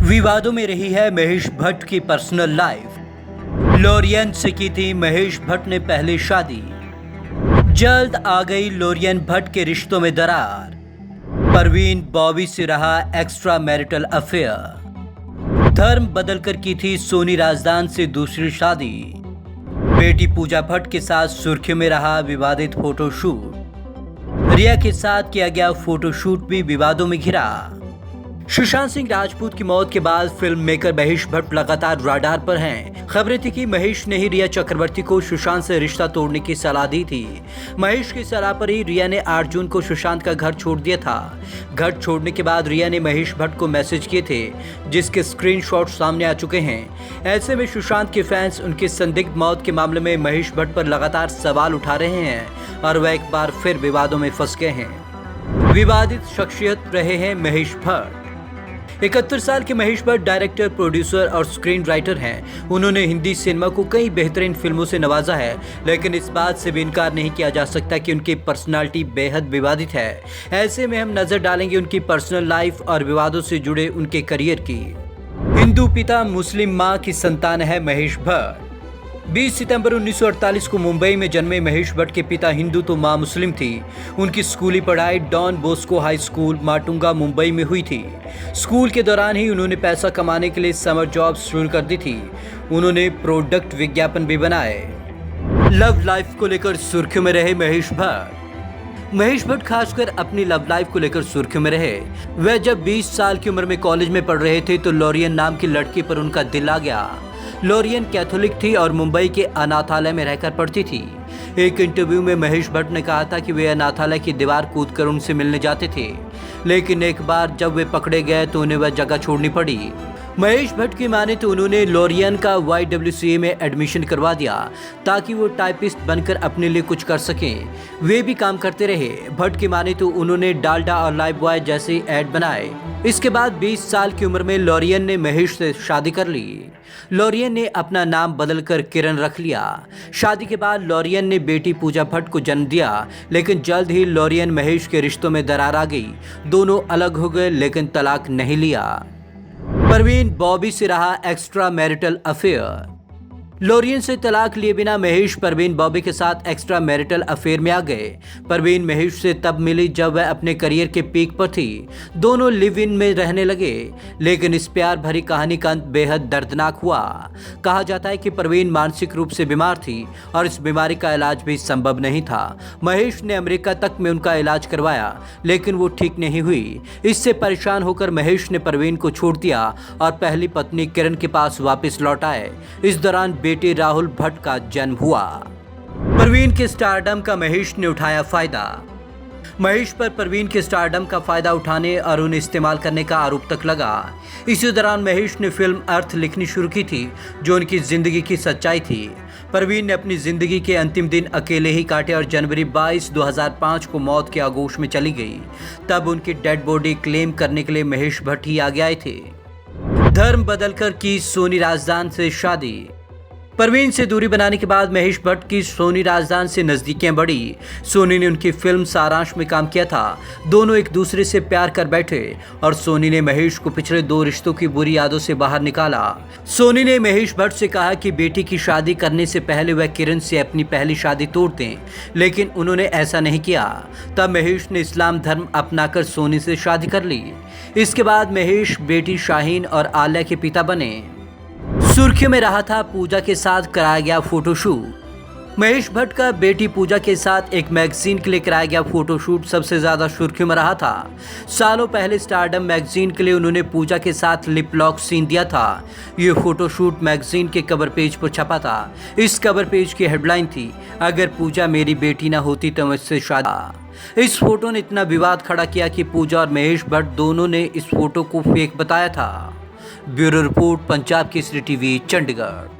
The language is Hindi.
विवादों में रही है महेश भट्ट की पर्सनल लाइफ। लोरियन से की थी महेश भट्ट ने पहली शादी। जल्द आ गई लोरियन भट्ट के रिश्तों में दरार। परवीन बॉबी से रहा एक्स्ट्रा मैरिटल अफेयर। धर्म बदलकर की थी सोनी राजदान से दूसरी शादी। बेटी पूजा भट्ट के साथ सुर्खियों में रहा विवादित फोटोशूट। रिया के साथ किया गया फोटोशूट भी विवादों में घिरा। सुशांत सिंह राजपूत की मौत के बाद फिल्म मेकर महेश भट्ट लगातार रडार पर हैं। खबरें थी कि महेश ने ही रिया चक्रवर्ती को सुशांत से रिश्ता तोड़ने की सलाह दी थी। महेश की सलाह पर ही रिया ने 8 जून को सुशांत का घर छोड़ दिया था। घर छोड़ने के बाद रिया ने महेश भट्ट को मैसेज किए थे, जिसके स्क्रीनशॉट सामने आ चुके हैं। ऐसे में सुशांत के फैंस उनकी संदिग्ध मौत के मामले में महेश भट्ट पर लगातार सवाल उठा रहे हैं और वह एक बार फिर विवादों में फंस गए हैं। विवादित शख्सियत रहे हैं महेश भट्ट। 71 साल के महेश भट्ट डायरेक्टर, प्रोड्यूसर और स्क्रीन राइटर हैं। उन्होंने हिंदी सिनेमा को कई बेहतरीन फिल्मों से नवाजा है, लेकिन इस बात से भी इनकार नहीं किया जा सकता कि उनकी पर्सनालिटी बेहद विवादित है। ऐसे में हम नजर डालेंगे उनकी पर्सनल लाइफ और विवादों से जुड़े उनके करियर की। हिंदू पिता मुस्लिम मां की संतान है महेश भट्ट। 20 सितंबर 1948 को मुंबई में जन्मे महेश भट्ट के पिता हिंदू तो मां मुस्लिम थी। उनकी स्कूली पढ़ाई Don Bosco high school, Matunga, Mumbai में हुई थी। स्कूल के दौरान ही उन्होंने पैसा कमाने के लिए समर जॉब शुरू कर दी थी। उन्होंने प्रोडक्ट विज्ञापन भी बनाए। लव लाइफ को लेकर सुर्खियों में रहे महेश भट्ट। महेश भट्ट खासकर अपनी लव लाइफ को लेकर सुर्खियों में रहे। वह जब 20 साल की उम्र में कॉलेज में पढ़ रहे थे तो लोरियन नाम की लड़की पर उनका दिल आ गया। लोरियन कैथोलिक थी और मुंबई के अनाथालय में रहकर पढ़ती थी। एक इंटरव्यू में महेश भट्ट ने कहा था कि वे अनाथालय की दीवार कूदकर उनसे मिलने जाते थे, लेकिन एक बार जब वे पकड़े गए तो उन्हें वह जगह छोड़नी पड़ी। महेश भट्ट की माने तो उन्होंने लोरियन का YWCA में एडमिशन करवा दिया ताकि वो टाइपिस्ट बनकर अपने लिए कुछ कर सकें। वे भी काम करते रहे। भट्ट की माने तो उन्होंने डालडा और लाइफ बॉय जैसे ऐड बनाए। इसके बाद 20 साल की उम्र में लोरियन ने महेश से शादी कर ली। लोरियन ने अपना नाम बदलकर किरण रख लिया। शादी के बाद लोरियन ने बेटी पूजा भट्ट को जन्म दिया, लेकिन जल्द ही लोरियन महेश के रिश्तों में दरार आ गई। दोनों अलग हो गए, लेकिन तलाक नहीं लिया। परवीन बॉबी से रहा एक्स्ट्रा मैरिटल अफेयर। लोरियन से तलाक लिए बिना महेश परवीन बॉबी के साथ एक्स्ट्रा मैरिटल अफेयर में आ गए। परवीन महेश से तब मिली जब वह अपने करियर के पीक पर थी। दोनों लिव इन में रहने लगे, लेकिन इस प्यार भरी कहानी का अंत बेहद दर्दनाक हुआ। कहा जाता है कि परवीन मानसिक रूप से बीमार थी और इस बीमारी का इलाज भी संभव नहीं था। महेश ने अमेरिका तक में उनका इलाज करवाया, लेकिन वो ठीक नहीं हुई। इससे परेशान होकर महेश ने परवीन को छोड़ दिया और पहली पत्नी किरण के पास वापस लौट आए। इस दौरान बेटे राहुल भट्ट का जन्म हुआ। परवीन के स्टारडम का महेश ने उठाया फायदा। महेश पर परवीन के स्टारडम का फायदा उठाने और उन्हें इस्तेमाल करने का आरोप तक लगा। इसी दौरान महेश ने फिल्म अर्थ लिखनी शुरू की थी, जो उनकी जिंदगी की सच्चाई थी। परवीन ने अपनी जिंदगी के अंतिम दिन अकेले ही काटे और जनवरी 22, 2005 को मौत के आगोश में चली गई। तब उनकी डेड बॉडी क्लेम करने के लिए महेश भट्ट ही आगे आए थे। धर्म बदलकर की सोनी राजदान से शादी। परवीन से दूरी बनाने के बाद महेश भट्ट की सोनी राजदान से नजदीकियां बढ़ी। सोनी ने उनकी फिल्म सारांश में काम किया था। दोनों एक दूसरे से प्यार कर बैठे और सोनी ने महेश को पिछले 2 रिश्तों की बुरी यादों से बाहर निकाला। सोनी ने महेश भट्ट से कहा कि बेटी की शादी करने से पहले वह किरण से अपनी पहली शादी तोड़ दें, लेकिन उन्होंने ऐसा नहीं किया। तब महेश ने इस्लाम धर्म अपनाकर सोनी से शादी कर ली। इसके बाद महेश बेटी शाहीन और आलिया के पिता बने। सुर्खियों में रहा था पूजा के साथ कराया गया फोटोशूट। महेश भट्ट का बेटी पूजा के साथ एक मैगजीन के लिए कराया गया फोटोशूट सबसे ज्यादा सुर्खियों में रहा था। सालों पहले स्टारडम मैगजीन के लिए उन्होंने पूजा के साथ लिप लॉक सीन दिया था। ये फोटोशूट मैगजीन के कवर पेज पर छपा था। इस कवर पेज की हेडलाइन थी, अगर पूजा मेरी बेटी ना होती तो मुझसे शादी। इस फोटो ने इतना विवाद खड़ा किया कि पूजा और महेश भट्ट दोनों ने इस फोटो को फेक बताया था। Bureau report, Punjab Kesari TV, Chandigarh.